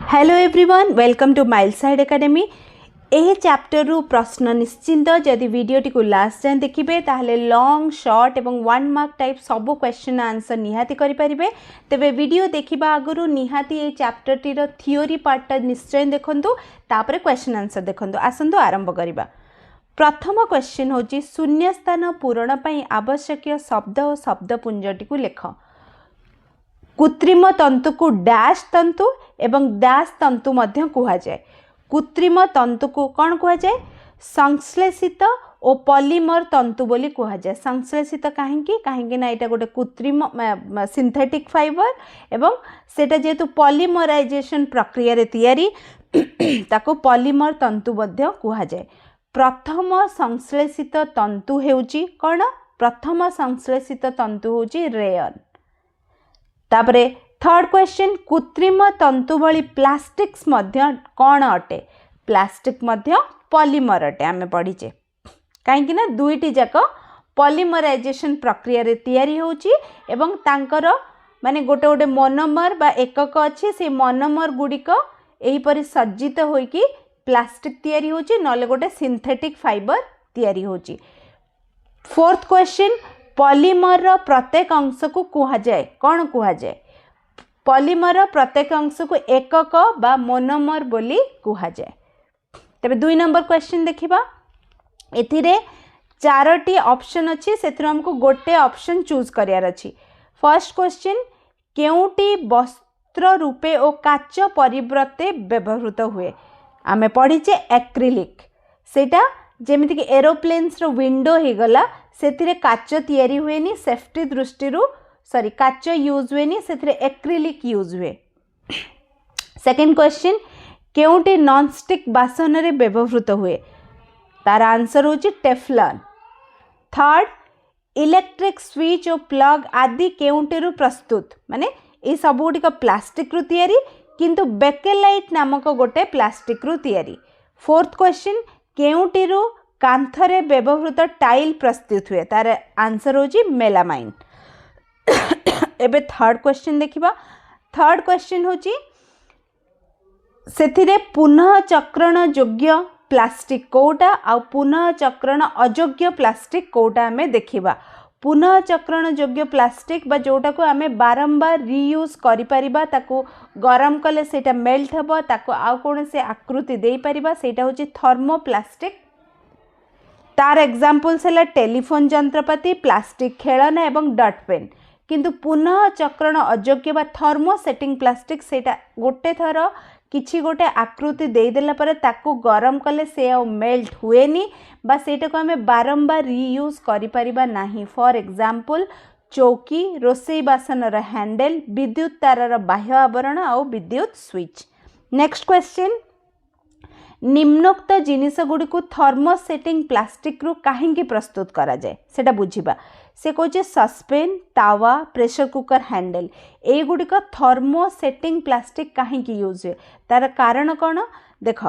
Hello everyone welcome to mile side academy. यह chapter रु प्रश्न निश्चिंत जदि वीडियो टी को लास्ट जाए देखिए ताहले लॉन्ग शॉर्ट एवं 1 मार्क टाइप सब क्वेश्चन आंसर निहाती करि परिबे। तेबे वीडियो देखिबा आगरु निहाती ए चैप्टर टी रो थ्योरी पार्ट निश्चय देखंतु तापरे क्वेश्चन आंसर देखंतु। आसंतु आरंभ करिबा। प्रथम क्वेश्चन होची शून्य स्थान पूरण पई आवश्यक शब्द और शब्दपुंजटी को लेख। कृत्रिम तंतु को डैश तंतु एवं डैश तंतु मध्य कुहा जाए। कृत्रिम तंतु को कौन कुहा जाए? संश्लेषित और पॉलीमर तंतु बोली कुहा जाए। संश्लेषित कहीं ना यहाँ गोटे कृत्रिम सिंथेटिक फाइबर एवं सेटा जेहेतु पॉलीमराइजेशन प्रक्रिया रे तैयारी ताको पॉलीमर तंतु मध्य कुहा जाए। प्रथम संश्लेषित तंतु हेउची कौन? प्रथम संश्लेषित तंतु होची रेयन। तापरे थर्ड क्वेश्चन कृत्रिम तंतु भली प्लास्टिक्स मध्य कौन अटे? प्लास्टिक मध्य पॉलीमर अटे। आमे पढ़ीचे कहीं ना दुईटी जाक पॉलीमराइजेशन प्रक्रिया रे तैयारी होची एवं तांकर माने गोटे गोटे मोनोमर बा एकक अच्छी से मोनोमर गुड़िक एहीपरि सज्जित होइकी प्लास्टिक तैयारी होची नले गोटे सिंथेटिक फाइबर तैयारी होची। फोर्थ क्वेश्चन पॉलीमर रो प्रत्येक अंश को कुहा जाए कौन कुहा जाए? पॉलीमर प्रत्येक अंश को एकक बा मोनोमर बोली कुहा जाए। तबे 2 नंबर क्वेश्चन देखिबा। एथिरे 4टी ऑप्शन अच्छी से हमको गोटे ऑप्शन चूज करियार अच्छी। फर्स्ट क्वेश्चन केउटी वस्त्र रूपे और काच परिवर्ते व्यवहृत हुए? आमे पढ़ीचे एक्रिलिक। सेटा जेमिति कि एरोप्लेन्स रो विंडो हे गला सेथिरे काच तैयारी हुएनी सेफ्टी दृष्टि सॉरी काच यूज हुएनी सेथिरे एक्रिलिक यूज हुए। सेकंड क्वेश्चन केउटी नॉन स्टिक बासन रे व्यवहृत हुए? तार आंसर होची टेफ्लॉन। थर्ड इलेक्ट्रिक स्विच और प्लग आदि केउटेरु प्रस्तुत? माने ए सब गुटिक प्लास्टिक रु तैयारी किंतु बेकेलाइट नामक गोटे प्लास्टिक रु तैयारी। फोर्थ क्वेश्चन केउटेरु कांथरे व्यवहृत टाइल प्रस्तुत हुए? तार आंसर होची मेलामाइन। एबे थर्ड क्वेश्चन देखिबा। थर्ड क्वेश्चन होची सेथिरे पुनः चक्रण योग्य प्लास्टिक कोटा आ पुनः चक्रण अयोग्य प्लास्टिक कोटा हमें देखिबा। पुनः चक्रण योग्य प्लास्टिक बा जोटा को आमे बारंबार रीयूज करि परिबा ताको गरम कले सेटा मेल्ट हबो ताको आ कोन से आकृति देई परिबा सेटा होची थर्मोप्लास्टिक। तार एग्जांपल्स है टेलीफोन जंत्रपाति प्लास्टिक खेलना एवं डट पेन। किंतु पुनः चक्रण अयोग्य बा थर्मोसेटिंग प्लास्टिक सेटा गोटे थर किछि गोटे आकृति दे देला पर ताको गरम कले से मेल्ट हुएनी बा सेटा को हमें बारंबार रीयूज करि परिबा नाही। फॉर एग्जांपल चौकी रोसई बासन रा हैंडल विद्युत तार रा बाह्य आवरण और विद्युत स्विच। नेक्स्ट क्वेश्चन निम्नोक्त जिनिस गुडी को थर्मोसेटिंग प्लास्टिक रु काहेकि प्रस्तुत करा जाए सेटा बुझिबा। से कहचे सस्पेन तावा प्रेशर कुकर हैंडल ए गुडिक थर्मोसेटिंग प्लास्टिक काहेकि यूज हुए? तार कारण कौन? देख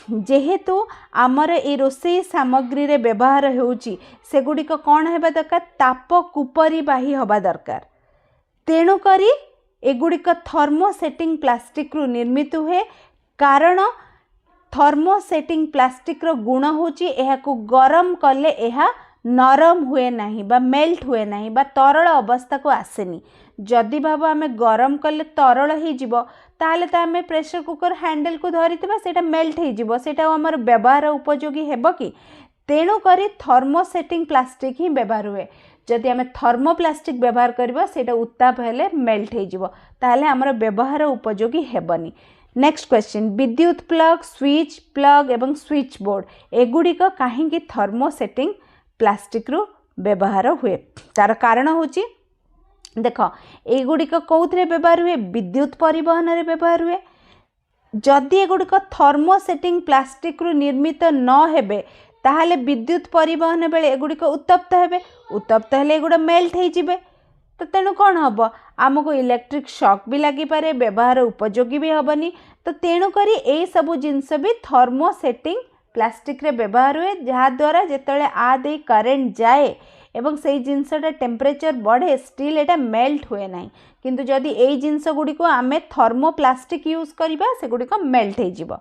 जेहेतु आमर ए रोसई सामग्री रे व्यवहार होउची से गुडिक कौन हेबा दरकार? ताप कुपरी बाही हबा दरकार। तेणु करी ए गुडिक थर्मोसेटिंग प्लास्टिक रु निर्मित हुए कारण थर्मोसेटिंग प्लास्टिक रो गुण होची एहा को गरम कले एहा नरम हुए नहीं बा मेल्ट हुए नहीं बा तरल अवस्था को आसेनी। जदि भाव आमे गरम कले तरल ही जिवो ताहले ता आमे प्रेशर कुकर हैंडल को धरितबा सेटा मेल्ट ही जिवो सेटा हमर व्यवहार उपयोगी हेबो कि? तेणु करी थर्मोसेटिंग प्लास्टिक ही व्यवहार हुए। जदि आमे थर्मोप्लास्टिक व्यवहार करबा सेटा उत्ताप हेले मेल्ट ही जिवो ताहले हमर व्यवहार उपयोगी हेबनी। नेक्स्ट क्वेश्चन विद्युत प्लग स्विच प्लग एवं स्विच बोर्ड एगुड़िक कहीं थर्मोसेटिंग प्लास्टिक रु व्यवहार हुए? तार कारण होची देख एगुड़िक कौथरे व्यवहार हुए? विद्युत परिवहन रे व्यवहार हुए। जदि एगुड़िक थर्मोसेटिंग प्लास्टिक रु निर्मित न हेबे ताहले विद्युत परिवहन बेले एगुड़िक उत्तप्त हेबे। उत्तप्त हेले एगुड़ा मेल्ट हो जिबे तो तेणु कौन हम आमको इलेक्ट्रिक शॉक भी लगी पारे व्यवहार उपयोगी भी हेबनी। तो तेणु करी ए सबु जिनस भी थर्मोसेटिंग प्लास्टिक रे व्यवहार हुए जहाँ द्वारा जिते आ दे करेंट जाए एवं से जिनसटा टेम्परेचर बढ़े स्टिल एटा मेल्ट हुए ना किंतु जदि ए जिनस गुडी को आमे थर्मोप्लास्टिक यूज करबा से गुडी को मेल्ट हो जिवो।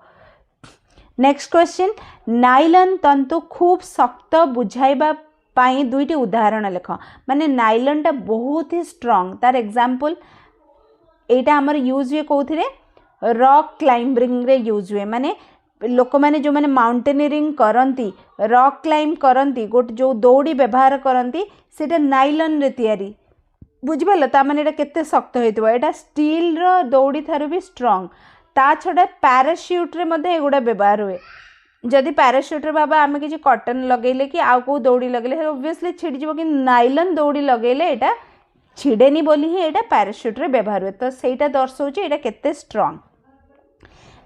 नेक्स्ट क्वेश्चन नाइलन तंतु खूब शक्त बुझाइबा पाई दुईटी उदाहरण लेख माने नाइलन टा बहुत ही स्ट्रांग तार एग्जांपल एटा हमर यूज हुए कोथिरे रॉक क्लाइंबिंग रे यूज हुए माने लोक माने जो माने माउंटेनियरिंग करंती रॉक क्लाइंब करंती गोट जो दौड़ी व्यवहार करंती सेटा नाइलन रे तयारी बुझिबल ता माने एटा केते शक्त होइतबो एटा स्टील रो दौड़ी थारु भी स्ट्रांग ता छडा पैराशूट रे मध्ये एगुडा व्यवहार हुए जदि पैराशूट रे बाबा आमे किछि कॉटन लगेले कि आउ को दौड़ी लगेले ऑब्वियसली छिड़ी जिवो कि नाइलन दौड़ी लगेले एटा छिड़ेनी बोली ही एटा पैराशूट रे व्यवहार हुए तो सेटा दर्शाउछि एटा केते स्ट्रांग।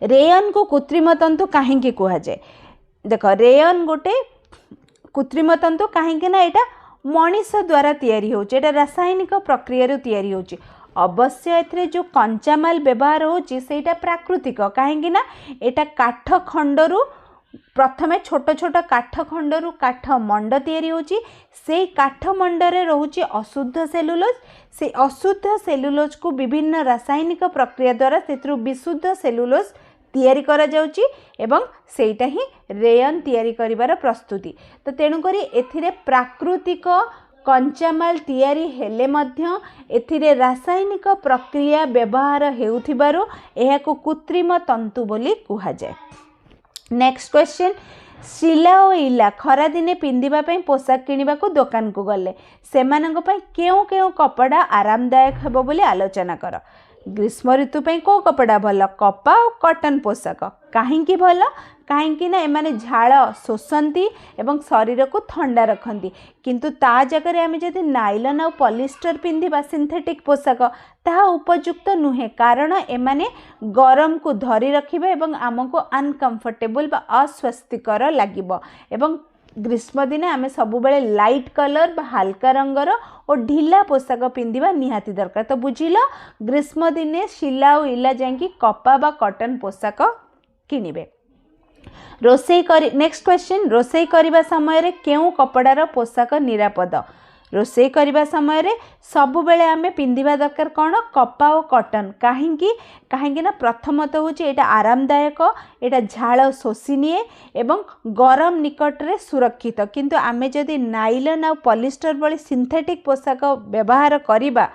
रेयन को कृत्रिम तंतु काहेकि कुहा जाए देख रेयन गोटे कृत्रिम तंतु काहेकि ना एटा मनीष द्वारा तैयारी होचे एटा रासायनिक प्रक्रिया रे तैयारी होचे अवश्य एथरे जो कंचामाल व्यवहार होची सेटा प्राकृतिक काहेकि ना एटा काठ खंडरू प्रथमे छोट छोट काठ खंडरू काठ मंड तैयारी होची से काठ मंडरे रहुची अशुद्ध सेलुलोज से अशुद्ध सेलुलोज को विभिन्न रासायनिक प्रक्रिया द्वारा सेत्रु विशुद्ध सेलुलोज तैयारी करा जाउची एवं सेटा ही रेयन तैयारी करिवार प्रस्तुति तो तेणु करी एथिरे प्राकृतिक कंचामाल तैयारी हेले मध्य एथिरे रासायनिक प्रक्रिया व्यवहार हेउथिबारु एहाको कृत्रिम तंतु बोली कुहा जाय। नेक्स्ट क्वेश्चन शिला और इला खरा दिने पिंदिबा पई पोशाक किनिबा को दुकान को गले सेमानंग पई केउ केउ कपड़ा आरामदायक हेबो बोली आलोचना कर। ग्रीष्म ऋतु पई को कपड़ा भल कपा और कॉटन पोशाक काहेकि भल काहेकि ना एमाने झाड़ शोषंती एवं शरीर को ठंडा रखती किंतु ता जगह आमे जदि नाइलन और पॉलिस्टर पिंधिबा सिंथेटिक पोशाक ताहा उपयुक्त नुहे कारण एमाने गरम को धरी रखिबा एवं आमको अनकंफर्टेबल बा अस्वस्थिकर लागिबो एवं ग्रीष्म दिने आमे सबु बेले लाइट कलर बा हल्का रंगर और ढिला पोशाक पिंधिबा निहाती दरकार तो बुझिलो ग्रीष्म दिने शिला और इला जांकी कपा बा कॉटन पोशाक किनिबे। रोसई करी नेक्स्ट क्वेश्चन रोसई करिबा समय रे केउ कपड़ार पोशाक निरापद रोसई करिबा समय रे सबु बेले आमे पिंधिबा दरकार कोन कपा और कॉटन काहेकि ना प्रथमत होची एटा आरामदायक एटा झाड़ शोषी निए एवं गरम निकट रे सुरक्षित किंतु आमे जदि नाइलन और पॉलिस्टर भली सिंथेटिक पोशाक व्यवहार करिबा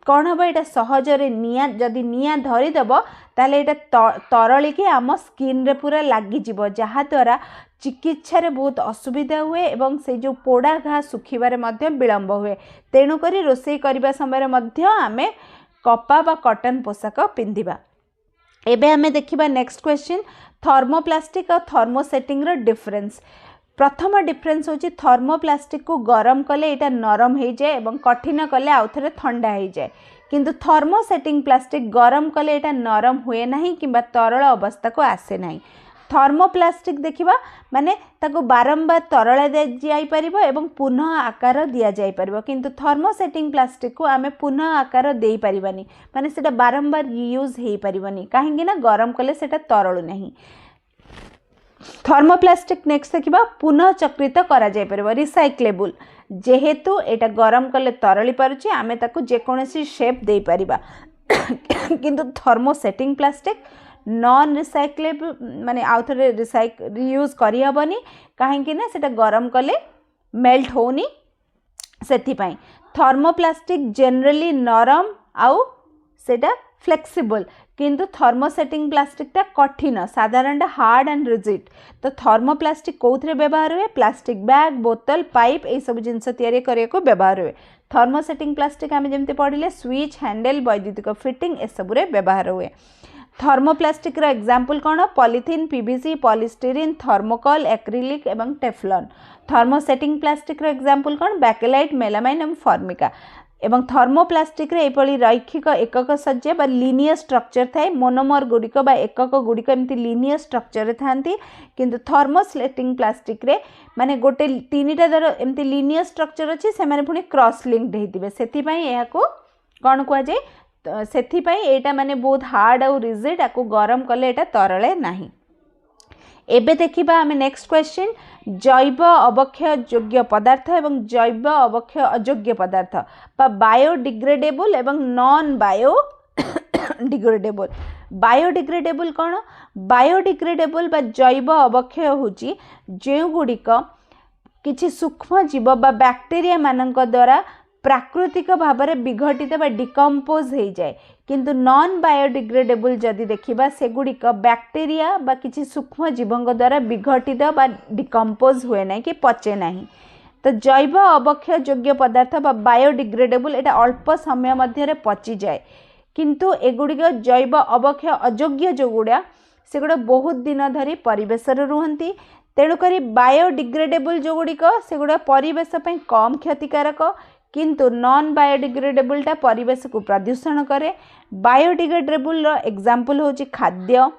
कौन हम यहाँ सहज निया जदि निया धरीदेव ताले यहाँ तरली कि आम स्किन रे पूरा लगिज जहाँद्वारा चिकित्सा रे बहुत असुविधा हुए एवं से जो पोड़ा घा सुखिबारे मध्य विलंब हुए तेणुक रोसई करने समय आमे कपा बा कॉटन पोशाक पिंधिबा। एबे आमे देखिबा नेक्स्ट क्वेश्चन थर्मोप्लास्टिक और थर्मोसेटिंग रो डिफरेंस। प्रथम डिफरेंस होची थर्मोप्लास्टिक को गरम कले एटा नरम हो जाए एवं कठिन कले आउ थरे ठंडा हो जाए किंतु थर्मोसेटिंग प्लास्टिक गरम कले एटा नरम हुए नहीं किंबा तरल अवस्था को आसे नहीं। थर्मोप्लास्टिक देखिबा माने ताको बारंबार तरल दे जाई परिबो एवं पुनः आकार दिया जाई परिबो किंतु थर्मोसेटिंग प्लास्टिक को आमे पुनः आकार देई परिबानी माने सेटा बारंबार यूज हेई परिबनी काहेकि ना गरम कले सेटा तरल नहीं। थर्मोप्लास्टिक नेक्स्ट देखिबा पुनः चक्रित करा जाय परबो रिसाइक्लेबल जेहेतु एटा गरम कले तरली पारुची आमे ताको जे कोनोसी शेप देई परिबा किंतु थर्मोसेटिंग प्लास्टिक नॉन रिसाइक्लेबल माने आउथरे रियूज करि हबनी काहेकि ना सेटा गरम कले मेल्ट होनी सेथि पई। थर्मोप्लास्टिक जनरली नरम आउ सेटा फ्लेक्सिबल किंतु थर्मोसेटिंग प्लास्टिक टा कठिन साधारण हार्ड एंड रिजिड तो थर्मोप्लास्टिक कौथरे व्यवहार हुए प्लास्टिक बैग बोतल पाइप ए सब जिनस तैयारी करिया को व्यवहार हुए। थर्मोसेटिंग प्लास्टिक आमे जेमते पढ़िले स्विच हैंडल वैद्युतिक फिटिंग ए सब रे व्यवहार हुए। थर्मोप्लास्टिक रो एग्जांपल कोन polythene PVC polystyrene thermocol acrylic एवं टेफ्लॉन। थर्मोसेटिंग प्लास्टिक रो एग्जांपल कोन बैकेलाइट मेलामाइन एवं फॉर्मिका एवं थर्मोप्लास्टिक रे एपली रैखिक एकक सज्जा बा लिनियर स्ट्रक्चर थाए मोनोमर गुड़िक बा एकक गुड़िक एमती लिनियर स्ट्रक्चर थांती किंतु थर्मोसेटिंग प्लास्टिक रे माने गोटे तीनटा दर एमती लिनियर स्ट्रक्चर अछि से माने पुनी क्रॉस लिंक्ड हेतिबे सेति पई एहा को कोन कुआ जाय सेति पई एटा माने बहुत हार्ड और रिजिड आको गरम कले एटा तरले नाही। एबे देखिबा आमे नेक्स्ट क्वेश्चन जैव अवक्षय योग्य पदार्थ एवं जैव अवक्षय अयोग्य पदार्थ बा बायोडिग्रेडेबल एवं नॉन बायोडिग्रेडेबल। बायोडिग्रेडेबल कौन? बायोडिग्रेडेबल बा जैव अवक्षय होची जो गुड़िक किछि सूक्ष्म जीव बा बैक्टेरिया मानक द्वारा प्राकृतिक भाव में विघटित बा डिकम्पोज हो जाए, किंतु नॉन बायोडिग्रेडेबल जदि देखिबा सेगुड़िक बैक्टेरिया बा किछि सूक्ष्म जीवों द्वारा विघटित बा डिकम्पोज हुए ना कि पचे नहीं। तो जैव अवक्षय योग्य पदार्थ बा बायोडिग्रेडेबल एटा अल्प समय मध्य पची जाए, किंतु एगुड़िक जैव अवक्षय अयोग्य जो गुड़ा सेगुड़ा बहुत दिन धरी परिवेश रुहंती। तेणुकरी बायोडिग्रेडेबल जो गुड़िक सेगुड़ा परिवेश पई कम क्षतिकारक, किंतु नॉन बायोडिग्रेडेबलटा परिवेश को प्रदूषण करे। बायोडिग्रेडेबल एग्जांपल होची खाद्य,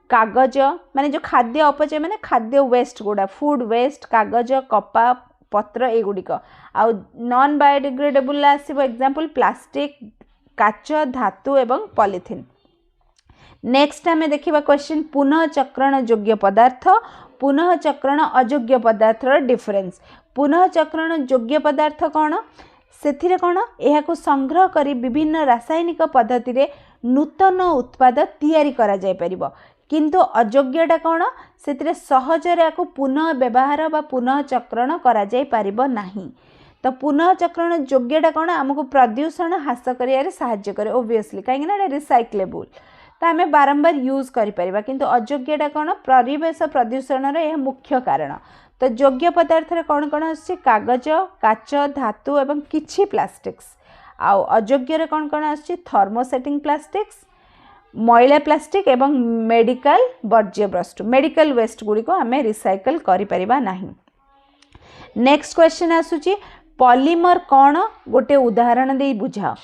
कागज माने जो खाद्य अपचय माने खाद्य वेस्ट गुड़ा फूड वेस्ट, कागज, कपा, पत्र एगुड़िक। आउ नॉन बायोडिग्रेडेबल आसीबो एग्जांपल प्लास्टिक, काच, धातु एवं पॉलिथिन। नेक्स्ट आमे देखिबा क्वेश्चन पुनः चक्रण योग्य पदार्थ पुनः चक्रण अयोग्य पदार्थ डिफरेंस। पुनः चक्रण योग्य पदार्थ कौन? से कौन यह संग्रह करी विभिन्न रासायनिक पद्धति रे नूतन उत्पाद तैयारी करा जाय परिबो, किंतु अयोग्यटा कौन? से सहजरे याको पुनः व्यवहार बा पुनः चक्रण करा जाय परिबो नाही। तो पुनः चक्रण योग्यटा कौन? आमको प्रदूषण ह्रास करियारे सहाय्य करे ओब्वियसली, कहीं ना रिसाइक्लेबल तो आम बारंबार यूज करिपरिबा, किंतु अयोग्यटा कौन? परिवेश प्रदूषण यह मुख्य कारण। तो योग्य पदार्थ रे कौन कौन आछि? कागज, काच, धातु एवं किछि प्लास्टिक्स। आउ अयोग्य रे कौन कौन आछि? थर्मोसेटिंग प्लास्टिक्स, मैला प्लास्टिक एवं मेडिकल वर्ज्य वस्तु मेडिकल वेस्ट गुड़ी को आम रिसाइकल करिपरिबा नाही। नेक्स्ट क्वेश्चन आसुची पॉलीमर कौन? गोटे उदाहरण दे बुझाओ।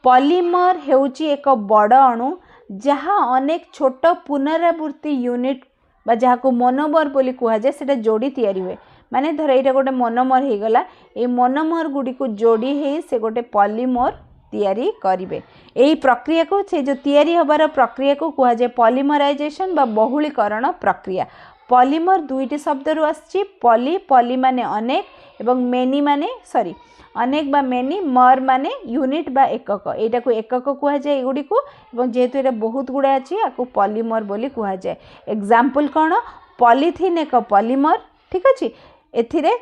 पॉलीमर हेउची एक बड़ अणु जहाँ अनेक छोट पुनरावृत्ति यूनिट बा जहाँ को मोनोमर बोली कह जाए से जोड़ी तैयारी हुए। माने धर यहाँ गोटे मोनोमर हो गला, ये मोनोमर गुड़ी को जोड़ी है से गोटे पॉलीमर तैयारी करिवे। यही प्रक्रिया को से जो तैयारी हबार प्रक्रिया को कह जाए पॉलीमराइजेशन बा बहुलीकरण प्रक्रिया। पॉलीमर दुईटी शब्द रु आछि, पॉली पॉली माने अनेक एवं मेनी माने सॉरी अनेक बा मेनी, मर माने यूनिट बा एकक, एटा को एकक कह जाए एगुडी को, एवं जेहेतु एटा बहुत गुड़ा अछि आकु पॉलीमर बोली कह जाए। एग्जांपल कौन? पॉलीथिन एक पॉलीमर, ठीक अछि। एथिरे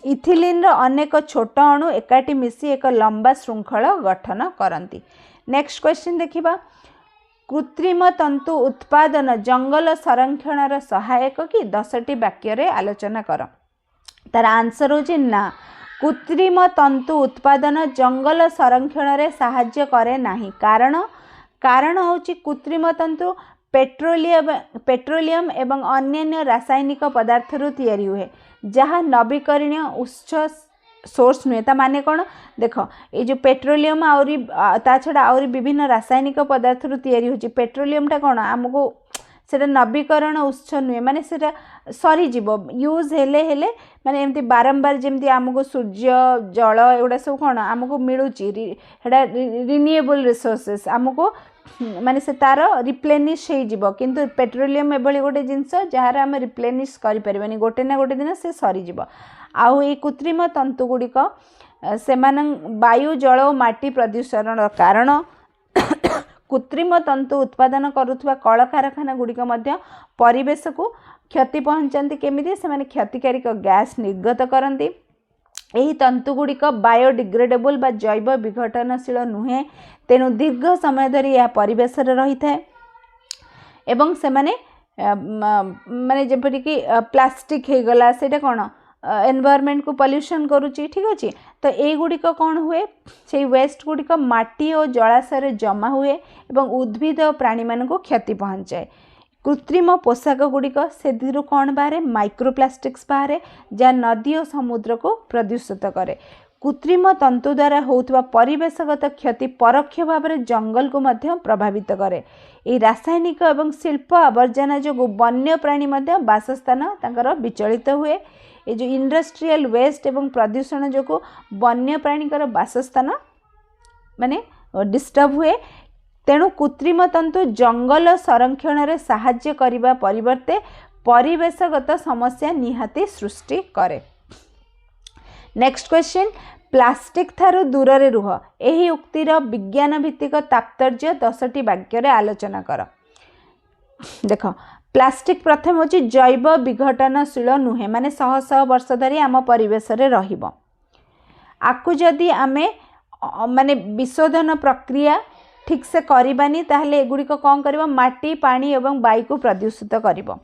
इथिलीन रो अनेक छोट अणु एकाठी मिसी एक लंबा श्रृंखल गठन करंती। नेक्स्ट क्वेश्चन देखिबा कृत्रिम तंतु उत्पादन जंगल संरक्षण सहायक कि 10टी वाक्य रे आलोचना कर। तार आंसर होछि ना। कृत्रिम तंतु उत्पादन जंगल संरक्षण रे सहाय्य करे नाही। कारण होछि कृत्रिम तंतु पेट्रोलियम एवं अन्य रासायनिक पदार्थ रु तैयारी हुए जहाँ नवीकरणीय उत्स सोर्स नुहे। ता माने कौन? देख ये जो पेट्रोलियम आउरी ता छड़ा आउरी विभिन्न रासायनिक पदार्थ रु तैयारी होछि। पेट्रोलियमटा कौन? आमको सेटा नवीकरण उत्स नुहे, माने सेटा सरी जीवो यूज हेले हेले माने एमती बारंबार जेमती आमको सूर्य जल एगुड़ा सब कौन आमको मिलूची हेडा रिन्यूएबल रिसोर्सेस आमको माने से तार रिप्लेनिश हो जीवो, किंतु पेट्रोलियम एभली गोटे जिनस जहार आम रिप्लेनिश करि परिबानी, गोटे ना गोटे दिन से सरी जीवो। आउ ए कृत्रिम तंतु गुड़िक सेमान वायु जल और माटी प्रदूषण कारण कृत्रिम तंतु उत्पादन करुवा कल कारखाना गुड़िक परिवेश को क्षति पहुँचाती। केमिति? सेमाने क्षतिकारिक गैस निर्गत करती। यही तंतु गुड़िक बायोडिग्रेडेबल बा जैव विघटनशील नुहे, तेणु दीर्घ समय धरी यह परिवेश रही था एवं सेमाने माने जेपरिक प्लास्टिक हो गला सेटा कौन एनवायरनमेंट को पॉल्यूशन करुच्ची, ठीक अच्छे। तो ये गुड़िक कौन हुए? से वेस्ट गुड़िक माटी और जलाशय जमा हुए एवं उद्भिद और प्राणी मान को क्षति पहुँचाए। कृत्रिम पोशाक गुड़िक से कौन बाहर? माइक्रोप्लास्टिक्स बाहर जहाँ नदी और समुद्र को प्रदूषित करे। कृत्रिम तंतु द्वारा होता परिवेशगत क्षति परोक्ष भाव में जंगल को मध्य प्रभावित करे। ये रासायनिक एवं शिल्प आवर्जना जो वन्य प्राणी बासस्थान तांकर विचलित हुए। ये जो इंडस्ट्रियल वेस्ट एवं प्रदूषण जो वन्य प्राणी बासस्थान माने डिस्टर्ब हुए। तेणु कृत्रिम तंतु जंगल संरक्षण रे सहाय्य करिबा परिवर्ते परिवेशगत समस्या निहाती सृष्टि करे। नेक्स्ट क्वेश्चन, प्लास्टिक थारु दूर रे रुह, एही उक्तिर विज्ञान भित्तिक तात्पर्य 10टी वाक्य रे आलोचना कर। देख, प्लास्टिक प्रथम होची जैव विघटनशील नुहे, माने शह शह वर्ष धरी आम परिवेश रे रहिबो। आकु जदि आमे माने विशोधन प्रक्रिया ठीक से करिबानी ताहले एगुड़िक कौन करिबो, माटी पानी एवं वायु को प्रदूषित करिबो।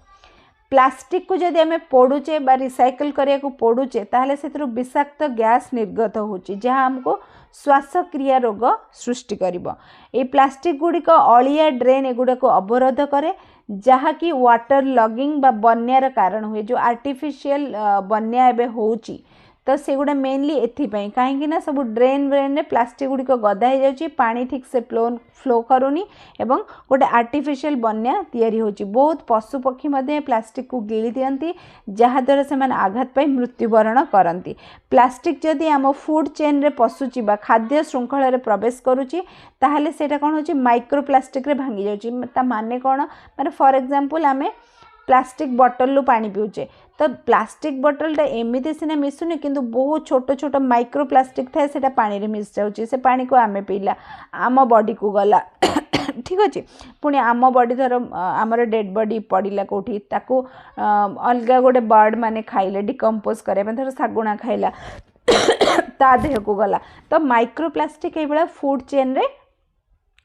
प्लास्टिक को जदि आमे पोड़ुचे बा रिसाइकल करिया को पोड़ुचे ताहले सेथरु विषाक्त गैस निर्गत होची, जहाँ हमको श्वासक्रिया रोग सृष्टि करिबो। ए प्लास्टिक गुड़िक अलिया ड्रेन एगुड़ा को अवरोध करे, जहाँ की वाटर लॉगिंग बा बन्यार कारण हुए, जो आर्टिफिशियल बन्या एबे होची। तो सेगुड़ा मेनली एथिपाई कहीं सब ड्रेन व्रेन रे प्लास्टिक गुड़िक गदा हो जाउची, पानी ठीक से फ्लो करूनी एवं गोटे आर्टिफिशियल बन्या तैयारी होची। बहुत पशु पक्षी मध्य प्लास्टिक को गिली दियंती, जहाँ द्वारा से आघात पाई मृत्युवरण करती। प्लास्टिक जदि आम फूड चेन रे पशुची बा खाद्य श्रृंखल रे प्रवेश करुची ताहले सेटा कौन होची, माइक्रो प्लास्टिक रे भांगी जाउची। ता माने कौन, माने फॉर एग्जांपल आमे प्लास्टिक बॉटल लु पानी पिउचे, तो प्लास्टिक बॉटलटा एमती सीना मिसुनी किंतु बहुत छोट छोट माइक्रो प्लास्टिक थाए, सेटा पानी रे मिस जाउची। से पानी को आमे पीला, आम बॉडी को गला ठीक अच्छे, पुणी आम बॉडी धर आमर डेड बॉडी पड़िला कोठी, ताकू अलग गोटे बर्ड माने खाइले डिकम्पोज करे, धर शागुणा खाइला ता देह को गला। तो माइक्रो प्लास्टिक ये फूड चेन रे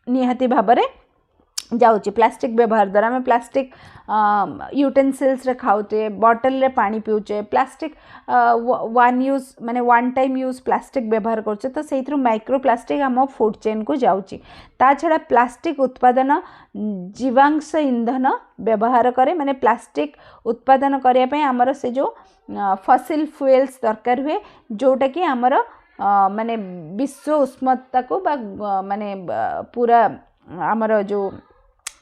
निहाती भाव में जाउची। प्लास्टिक व्यवहार द्वारा आम प्लास्टिक यूटेन्सिल्स रे खाऊचे, बॉटल रे पानी पिउचे, प्लास्टिक वन यूज माने वन टाइम यूज प्लास्टिक व्यवहार करछे, तो से माइक्रो प्लास्टिक आम फूड चेन को जाउची। ता छड़ा प्लास्टिक उत्पादन जीवांश ईंधन व्यवहार करे, माने प्लास्टिक उत्पादन करिया पय हमर से जो फसिल फ्यूल्स दरकार हुए, जोटा कि हमर माने विश्व उष्णता को बा माने पूरा हमर जो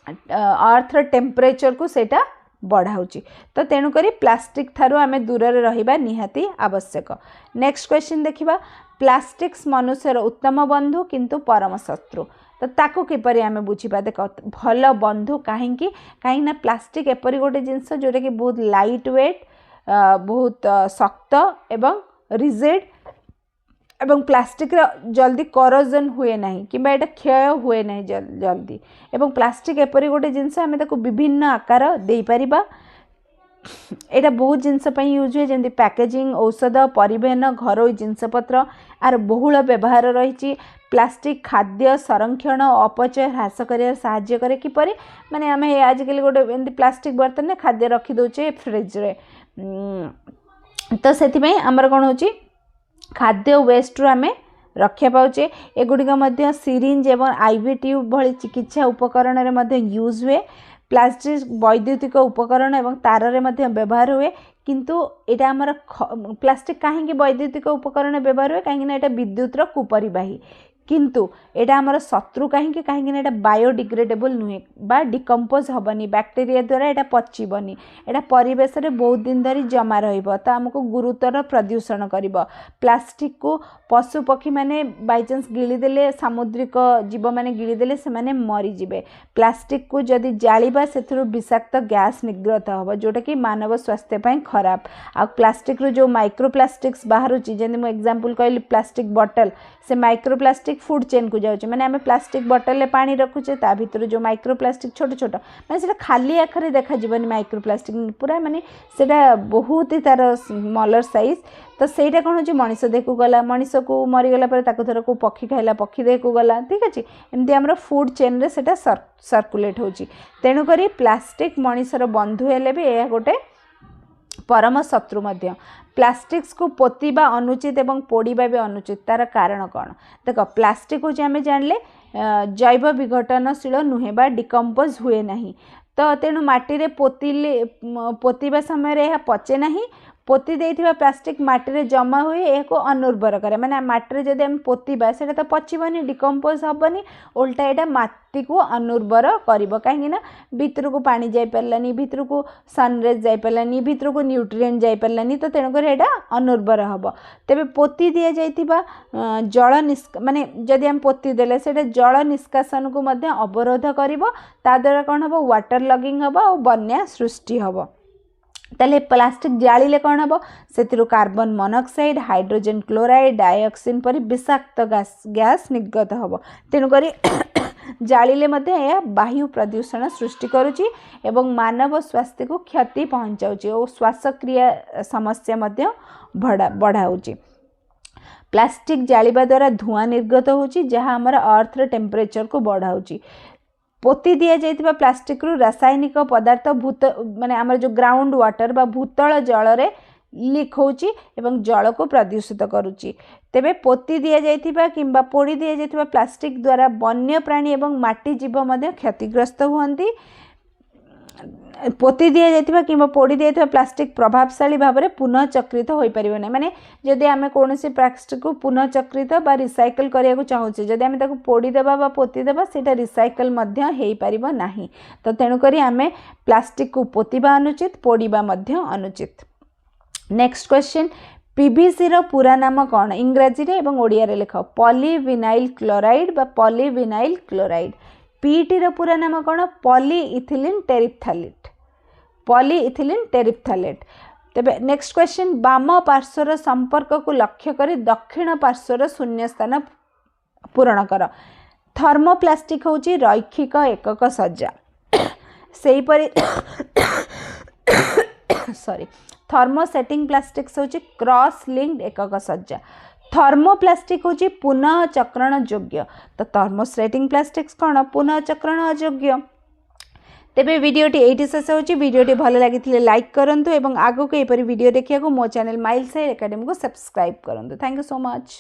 अर्थ टेम्परेचर को सेटा बढ़ाऊँगी। तो तेणुक प्लास्टिक थारु आमे दूर रे रहिबा निहाती आवश्यक। नेक्स्ट क्वेश्चन देखिबा, प्लास्टिक्स मनुष्यर उत्तम बंधु किंतु परम शत्रु। तो ताकू किपरि आमे बुझिबा, देख भल बंधु कहीं ना प्लास्टिक एपरि गोटे जिनस जोटा कि बहुत लाइट वेट, बहुत शक्त एवं रिजिड एवं प्लास्टिक जल्दी करोजन हुए नहीं कि एटा क्षय हुए नहीं जल्दी, एवं प्लास्टिक एपरि गोटे जिनस आमे ताको विभिन्न आकार दे परिबा। एटा बहुत जिनस पई यूज हुए, जेमति पैकेजिंग, औषध, परिवहन, घरोई जिनसपत्र आर बहुल व्यवहार रही। प्लास्टिक खाद्य संरक्षण अपचय ह्रास कर साहाय्य करे किपरि, माने आमे आजकल गोटे एमति प्लास्टिक बर्तन में खाद्य रखी दउचे फ्रिज रे, तो सेति पई हमर कोन होची खाद्य वेस्ट रू आमे रक्षा पाउचे। एगुड़िक मध्य सिरिंज एवं आईवी ट्यूब भली चिकित्सा उपकरण रे मध्य यूज हुए। प्लास्टिक वैद्युतिक उपकरण एवं तार रे मध्य व्यवहार हुए, किंतु एटा हमर प्लास्टिक कहीं वैद्युतिक उपकरण व्यवहार हुए कहीं एटा विद्युत रो कुपरिवाही, किंतु एटा हमर शत्रु कहीं एटा बायोडिग्रेडेबल नुहे बा डिकम्पोज हबनी, बैक्टेरिया द्वारा एटा पचिबनी, एटा परिवेश रे बहुत दिन धरी जमा रहिबो, तो हमको गुरुतर प्रदूषण करिबो। प्लास्टिक को पशु पक्षी माने बाय चांस गिली देले, सामुद्रिक जीव माने गिली देले से माने मरी जिवे। प्लास्टिक को जदि जालिबा सेथुरु विषाक्त गैस निर्गत हबो, जोटा कि मानव स्वास्थ्य पय खराब। आ प्लास्टिक रो जो माइक्रो प्लास्टिक्स बाहरुची, जेंति मो एग्जांपल कहली प्लास्टिक बॉटल, से माइक्रो प्लास्टिक फूड चेन को जाउचे, माने आमे प्लास्टिक बॉटल ले पानी रखुचे, ता भितर जो माइक्रो प्लास्टिक छोट छोट माने सेटा खाली आखरे देखा जीवनी माइक्रो प्लास्टिक पूरा माने सेटा बहुत ही तार स्मॉलर साइज। तो सेटा कौन हो मनीष देह को गला, मनीष को मरीगला धर को पक्षी खाइला, पक्षी देह को गला, ठीक अच्छे। एमती आम फूड चेन रे सेटा सर्कुलेट होची। तेणुक प्लास्टिक मनीषर बंधु हेले भी यह गोटे परम शत्रु मध्य। प्लास्टिक्स को पोतीबा अनुचित एवं पोड़ीबा भी अनुचित, तार कारण कौन देख, प्लास्टिक हूँ आम जानले जैव विघटनशील नुहे बा डिकम्पोज हुए नहीं, तो तेणु माटी रे पोतीबा समय यह पचे नहीं। पोती देइथिबा प्लास्टिक माटी रे जमा हुए, यह को अनुर्वर करे, माने माटी रे जदि हम पोतीबा सेटा तो पचिबनी, डिकम्पोज हबनी, उल्टा एटा माटी को अनुर्वर करिवो। काहेकि ना भितर को पानी जाई परलानी, भितर को सनरेज जाई परलानी, भितर को न्यूट्रिएंट जाई परलानी, तो तेणु कर एटा अनुर्वर हबो। तेबे पोती दिया जाइथिबा जल माने जदि हम पोती देले सेटा जल निष्कासन को मध्य अवरोध करिवो, ता द्वारा कोन हबो वाटर लॉगिंग हबो और बन्या सृष्टि हबो। ताले प्लास्टिक जालिले कौन हम से carbon monoxide hydrogen chloride dioxin परि विषाक्त गैस निर्गत हम तेणुक जालिले मध्य यह वायु प्रदूषण सृष्टि करुच्ची एवं मानव स्वास्थ्य को क्षति पहुँचाऊँच और श्वासक्रिया समस्या मध्य बढ़ाऊँच प्लास्टिक जालिबा द्वारा धुआं निर्गत होची जहाँ हमारा अर्थ टेम्परेचर को बढ़ाऊँच पोती दि जाइथिबा प्लास्टिक रु रासायनिक पदार्थ भूत माने आमर जो ग्राउंड वाटर बा भूतल जल रे लीक होची एवं जल को प्रदूषित करुची तेबे पोती दि जाइथिबा किंबा पोड़ी दि जाइथिबा प्लास्टिक द्वारा वन्य प्राणी एवं माटी जीव मध्य क्षतिग्रस्त हुअंती पोती दि जाइथिबा किंबा पोड़ी दि जाइथिबा प्लास्टिक प्रभावशाली भाव में पुनः चक्रित हो पारिबो नै माने जदि आमे कोनोसी प्लास्टिक को पुनः चक्रित बा रिसाइकल करिया को चाहूचे जदि आमे ताको पोड़ी देबा बा पोती देबा सेटा रिसाइकल मध्य हेई पारिबो नाही तो तेणु करी आमे प्लास्टिक को पोतीबा अनुचित पोड़ीबा मध्य अनुचित। नेक्स्ट क्वेश्चन पीवीसी रो पूरा नाम कौन इंग्रजी रे एवं ओडिया रे लिख पॉलीविनाइल क्लोराइड बा पॉलीविनाइल क्लोराइड पीईटी रो पूरा नाम कौन पॉलीइथिलीन टेरिप्थालेट पॉलीइथिलीन टेरिप्थालेट। तेबे नेक्स्ट क्वेश्चन बाम पार्श्वर संपर्क को लक्ष्य करी दक्षिण पार्श्वर शून्य स्थान पूरण कर थर्मोप्लास्टिक होची रैखिक एकक सज्जा सेही परि सॉरी थर्मोसेटिंग प्लास्टिक्स होची क्रॉस लिंक्ड एकक सज्जा थर्मोप्लास्टिक होची पुनः चक्रण योग्य तो थर्मोसेटिंग प्लास्टिक्स कौन पुनः चक्रण अयोग्य। तेबे वीडियोटी एटी शेष होची वीडियोटी भल लगी लाइक करंतु एवं आगो को एपरी वीडियो देखिया को मो चैनल माइल साइड एकेडमी को सब्सक्राइब करंतु। Thank you so much.